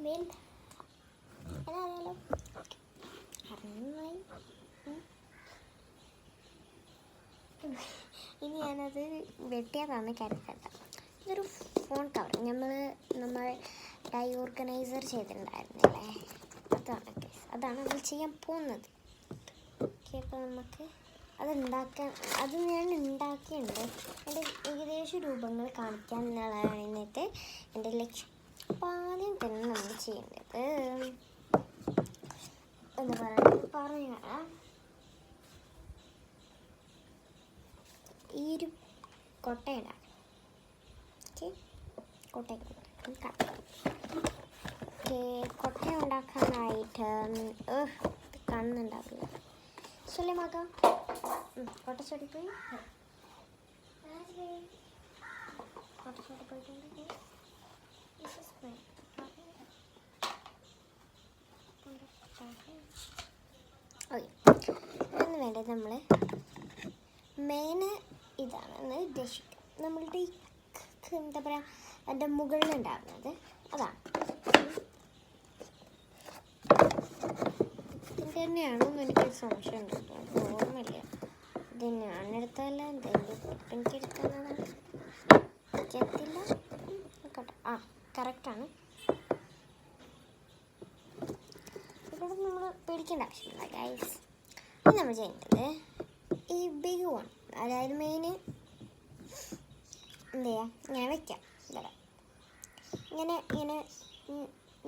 Main അറിയാലോ. ഇനി ഞാനത് വെട്ടിയതാണ് കരുതണ്ട. ഇതൊരു ഫോൺ കവർ നമ്മൾ ഡൈ ഓർഗനൈസർ ചെയ്തിട്ടുണ്ടായിരുന്നില്ലേ, അതാണ് നമ്മൾ ചെയ്യാൻ പോകുന്നത്. ഓക്കെ, അപ്പോൾ നമുക്ക് അത് ഞാൻ ഉണ്ടാക്കിയിട്ടുണ്ട്. എൻ്റെ ഏകദേശം രൂപങ്ങൾ കാണിക്കാൻ എന്നുള്ളതാണ് ഇന്നത്തെ എൻ്റെ ലക്ഷ്യം. അപ്പോൾ ആദ്യം തന്നെ നമ്മൾ ചെയ്യേണ്ടത് എന്താ പറയുക, ഈ ഒരു കൊട്ടയുണ്ടാകും. ഓക്കെ, കൊട്ട ഉണ്ടാക്കാനായിട്ട് കാണുന്നുണ്ടാവില്ല. ശരി മകം, കൊട്ട ചൊടിപ്പോയി പോയിട്ടുണ്ട്. ഓക്കെ, അതിന് വേണ്ടത് നമ്മൾ മെയിന് ഇതാണ് ഉദ്ദേശിക്കുക. നമ്മളുടെ ഈ എന്താ പറയുക, അതിൻ്റെ മുകളിലുണ്ടാകുന്നത് അതാണ്. ഇത് തന്നെയാണോന്ന് എനിക്കൊരു സംശയം ഉണ്ട് കേട്ടോ, ഓർമ്മയില്ല. ഇത് തന്നെയാണ് എടുത്തതല്ല, എനിക്ക് എടുക്കുന്നതാണ് എനിക്കത്തില്ല. കേട്ടോ, കറക്റ്റാണ്. ഇവിടെ നമ്മൾ പേടിക്കേണ്ട ആവശ്യമില്ല ഗൈസ്. ഇത് നമ്മൾ ചെയ്യുന്നത് ഈ ബിഗ് വൺ, അതായത് മെയിന് എന്ത് ചെയ്യുക, ഞാൻ വയ്ക്കാം. ഇങ്ങനെ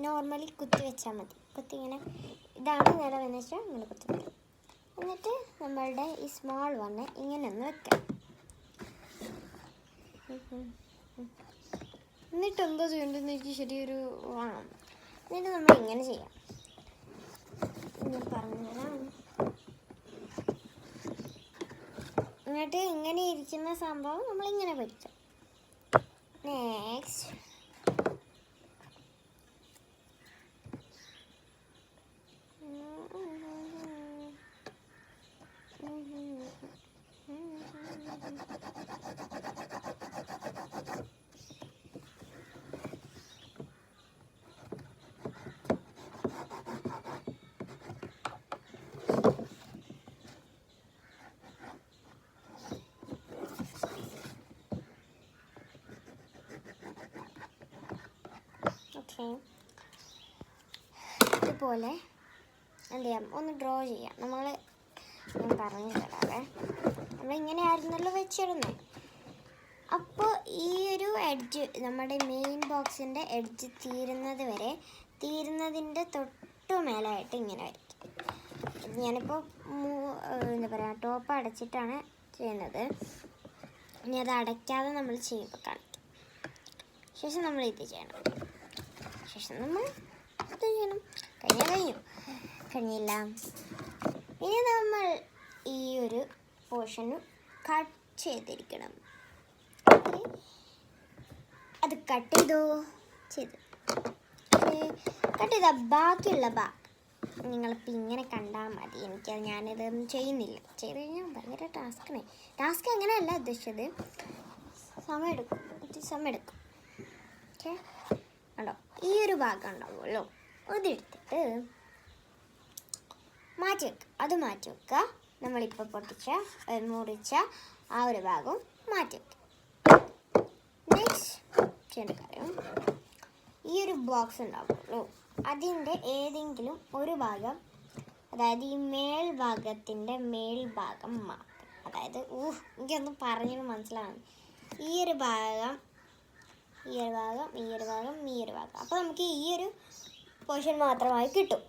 നോർമലി കുത്തി വെച്ചാൽ മതി. ഇങ്ങനെ ഇതാണ് നിലം എന്ന് വെച്ചാൽ ഇങ്ങനെ കുത്തി വെക്കാം. എന്നിട്ട് നമ്മളുടെ ഈ സ്മോൾ വണ്ണ് ഇങ്ങനെ ഒന്ന് വെക്കാം. എന്നിട്ട് എന്താ ചെയ്യേണ്ടതെന്ന് എനിക്ക് ശരിയൊരു വേണം. എന്നിട്ട് നമ്മൾ ഇങ്ങനെ ചെയ്യാം. ഞാൻ പറഞ്ഞുതരാം. എന്നിട്ട് ഇങ്ങനെ ഇരിക്കുന്ന സംഭവം നമ്മളിങ്ങനെ പഠിക്കാം. നെക്സ്റ്റ് ഇതുപോലെ എന്ത് ചെയ്യാം, ഒന്ന് ഡ്രോ ചെയ്യാം. ഞാൻ പറഞ്ഞു തരാവേ, നമ്മളിങ്ങനെ ആയിരുന്നല്ലോ വെച്ചിരുന്നത്. അപ്പോൾ ഈ ഒരു എഡ്ജ്, നമ്മുടെ മെയിൻ ബോക്സിൻ്റെ എഡ്ജ് തീരുന്നതിൻ്റെ തൊട്ടു മേലായിട്ട് ഇങ്ങനെ വരയ്ക്കും. ഞാനിപ്പോൾ എന്താ പറയുക, ടോപ്പ് അടച്ചിട്ടാണ് ചെയ്യുന്നത്. ഇനി അത് അടയ്ക്കാതെ നമ്മൾ ചെയ്യുമ്പോൾ കാണിക്കും. ശേഷം നമ്മൾ ഇത് ചെയ്യണം. ശേഷം നമ്മൾ ഇത് ചെയ്യണം. കഴിഞ്ഞില്ല. ഇനി നമ്മൾ ഈ ഒരു പോർഷന് കട്ട് ചെയ്തിരിക്കണം. അത് കട്ട് ചെയ്ത് ബാക്കിയുള്ള നിങ്ങളിപ്പോൾ ഇങ്ങനെ കണ്ടാൽ മതി. ഞാനിതൊന്നും ചെയ്യുന്നില്ല. ചെയ്ത് കഴിഞ്ഞാൽ ഭയങ്കര ടാസ്ക് അങ്ങനെയല്ല ഉദ്ദേശിച്ചത്. സമയമെടുക്കും. ഓക്കെ, ഉണ്ടോ ഈ ഒരു ഭാഗം ഉണ്ടാവുമല്ലോ, അതെടുത്തിട്ട് മാറ്റി വെക്കുക. നമ്മളിപ്പോൾ മുറിച്ച ആ ഒരു ഭാഗം മാറ്റി വെക്കുക. നെക്സ്റ്റ് ചെയ്യേണ്ട കാര്യം, ഈ ഒരു ബോക്സ് ഉണ്ടാവുമല്ലോ, അതിൻ്റെ ഏതെങ്കിലും ഒരു ഭാഗം, അതായത് ഈ മേൽഭാഗത്തിൻ്റെ മേൽഭാഗം മാത്രം, അതായത് എനിക്കൊന്നും പറഞ്ഞത് മനസ്സിലാവുന്നു. ഈ ഒരു ഭാഗം. അപ്പോൾ നമുക്ക് ഈ ഒരു പോർഷൻ മാത്രമായി കിട്ടും.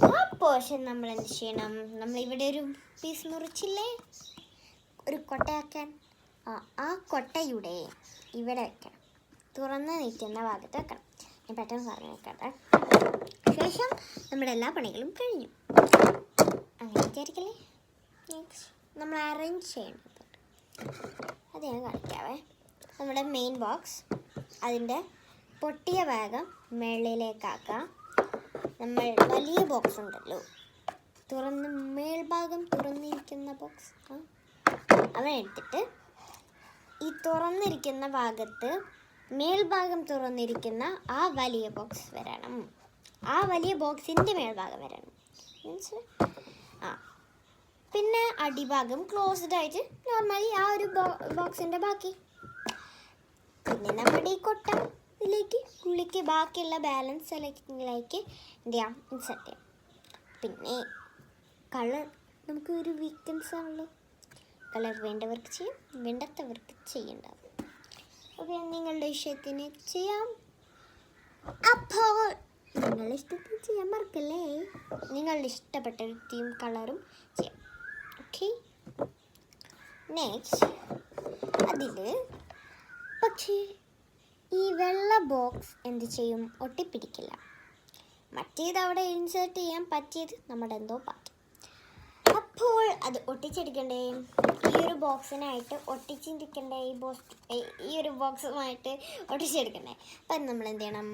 ആ പോർഷൻ നമ്മൾ എന്ത് ചെയ്യണം, നമ്മളിവിടെ ഒരു പീസ് മുറിച്ചില്ലേ ഒരു കൊട്ടയാക്കാൻ, ആ കൊട്ടയുടെ ഇവിടെ വെക്കണം. തുറന്ന് നിൽക്കുന്ന ഭാഗത്ത് വെക്കണം. ഞാൻ പെട്ടെന്ന് പറഞ്ഞു വെക്കട്ടെ. ശേഷം നമ്മുടെ എല്ലാ പണികളും കഴിഞ്ഞു. അങ്ങനെ വിചാരിക്കല്ലേ. നെക്സ്റ്റ് നമ്മൾ അറേഞ്ച് ചെയ്യേണ്ടത് അത് ഞാൻ കാണിക്കാവേ. നമ്മുടെ മെയിൻ ബോക്സ്, അതിൻ്റെ പൊട്ടിയ ഭാഗം മുകളിലേക്കാക്കാം. നമ്മൾ വലിയ ബോക്സ് ഉണ്ടല്ലോ, മേൽഭാഗം തുറന്നിരിക്കുന്ന ബോക്സ്, അവൻ എടുത്തിട്ട് ഈ തുറന്നിരിക്കുന്ന ഭാഗത്ത് മേൽഭാഗം തുറന്നിരിക്കുന്ന ആ വലിയ ബോക്സ് വരണം. ആ വലിയ ബോക്സിൻ്റെ മേൽഭാഗം വരണം. മീൻസ് പിന്നെ അടിഭാഗം ക്ലോസ്ഡ് ആയിട്ട് നോർമലി ആ ഒരു ബോക്സിൻ്റെ ബാക്കി. പിന്നെ നമ്മുടെ ഈ കൊട്ട ഇതിലേക്ക് ഉള്ളിലേക്ക് ബാക്കിയുള്ള ബാലൻസ് സെലക്ടിങ്ങിലേക്ക് എന്ത് ചെയ്യാം, ഇൻസെർട്ട് ചെയ്യാം. പിന്നെ കളർ നമുക്ക് ഒരു വീക്കെൻഡ്സ് ആണല്ലോ, കളർ വേണ്ടവർക്ക് ചെയ്യാം, വേണ്ടാത്തവർക്ക് ചെയ്യേണ്ടത്. ഓക്കെ, നിങ്ങളുടെ ഇഷ്ടത്തിന് ചെയ്യാം. അപ്പോൾ നിങ്ങളുടെ ഇഷ്ടത്തിന് ചെയ്യാൻ മറക്കല്ലേ. നിങ്ങളുടെ ഇഷ്ടപ്പെട്ട ഒരു തീം കളറും ചെയ്യാം. ഓക്കെ, നെക്സ്റ്റ് അതിൽ പക്ഷേ ഈ വെള്ള ബോക്സ് എന്ത് ചെയ്യും, ഒട്ടിപ്പിടിക്കില്ല. മറ്റേത് അവിടെ ഇൻസേർട്ട് ചെയ്യാൻ പറ്റിയത് നമ്മുടെ എന്തോ പാർട്ട്. അപ്പോൾ അത് ഒട്ടിച്ചെടുക്കണ്ടേ, ഈ ഒരു ബോക്സിനായിട്ട് ഒട്ടിച്ചിരിക്കണ്ടേ, ഈ ഒരു ബോക്സുമായിട്ട് ഒട്ടിച്ചെടുക്കണ്ടേ. അപ്പം നമ്മൾ എന്ത് ചെയ്യണം,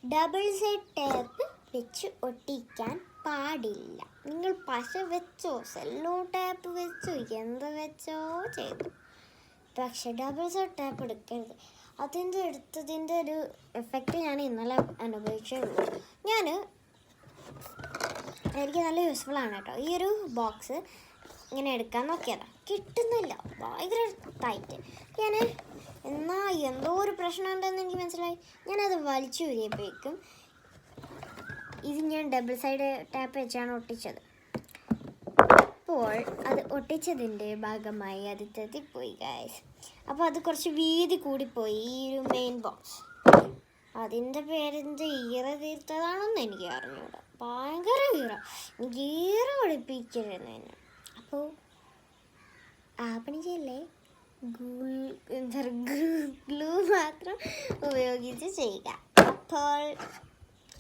ഡബിൾ സൈഡ് ടേപ്പ് വെച്ച് ഒട്ടിക്കാൻ പാടില്ല. നിങ്ങൾ പശ വെച്ചോ സെല്ലോ ടേപ്പ് വെച്ചോ എന്ത് വെച്ചോ ചെയ്തു, പക്ഷെ ഡബിൾ സൈഡ് ടേപ്പ് എടുക്കരുത്. എടുത്തതിൻ്റെ ഒരു എഫക്റ്റ് ഞാൻ ഇന്നലെ അനുഭവിച്ചുള്ളൂ. എനിക്ക് നല്ല യൂസ്ഫുൾ ആണ് കേട്ടോ. ഈ ഒരു ബോക്സ് ഇങ്ങനെ എടുക്കാൻ നോക്കിയതാണ്, കിട്ടുന്നില്ല, ഭയങ്കര ടൈറ്റ്. എന്നാൽ എന്തോ ഒരു പ്രശ്നം ഉണ്ടെന്ന് എനിക്ക് മനസ്സിലായി. ഞാനത് വലിച്ചു ഊരിയപ്പോഴേക്കും ഇത് ഞാൻ ഡബിൾ സൈഡ് ടാപ്പ് വെച്ചാണ് ഒട്ടിച്ചത്. അപ്പോൾ അത് ഒട്ടിച്ചതിൻ്റെ ഭാഗമായി അത് തെറ്റിപ്പോയി ഗൈസ്. അപ്പോൾ അത് കുറച്ച് വീതി കൂടിപ്പോയി ഈ ഒരു മെയിൻ ബോക്സ്. അതിൻ്റെ പേരെന്ത് ഈറ തീർത്തതാണെന്ന് എനിക്ക് അറിഞ്ഞൂടാ. ഭയങ്കര എനിക്ക് ഈറ ഒളിപ്പിച്ചിരുന്നു എന്നെ. അപ്പോൾ പണി ചെയ്യല്ലേ, ഗ്ലൂ മാത്രം ഉപയോഗിച്ച് ചെയ്യുക. അപ്പോൾ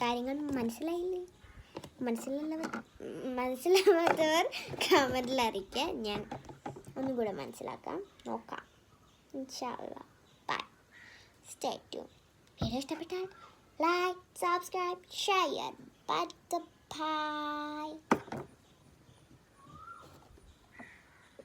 കാര്യങ്ങൾ മനസ്സിലായില്ലേ? മനസ്സിലാവാത്തവർ കമൻറ്റിൽ അറിയിക്കുക, ഞാൻ ഒന്നും കൂടെ മനസ്സിലാക്കാം നോക്കാം. ഇൻഷാ അല്ലാഹ്. Bye, stay tune. വീഡിയോ ഇഷ്ടപ്പെട്ടാൽ ലൈക്ക്, സബ്സ്ക്രൈബ്, ഷെയർ. ബൈ.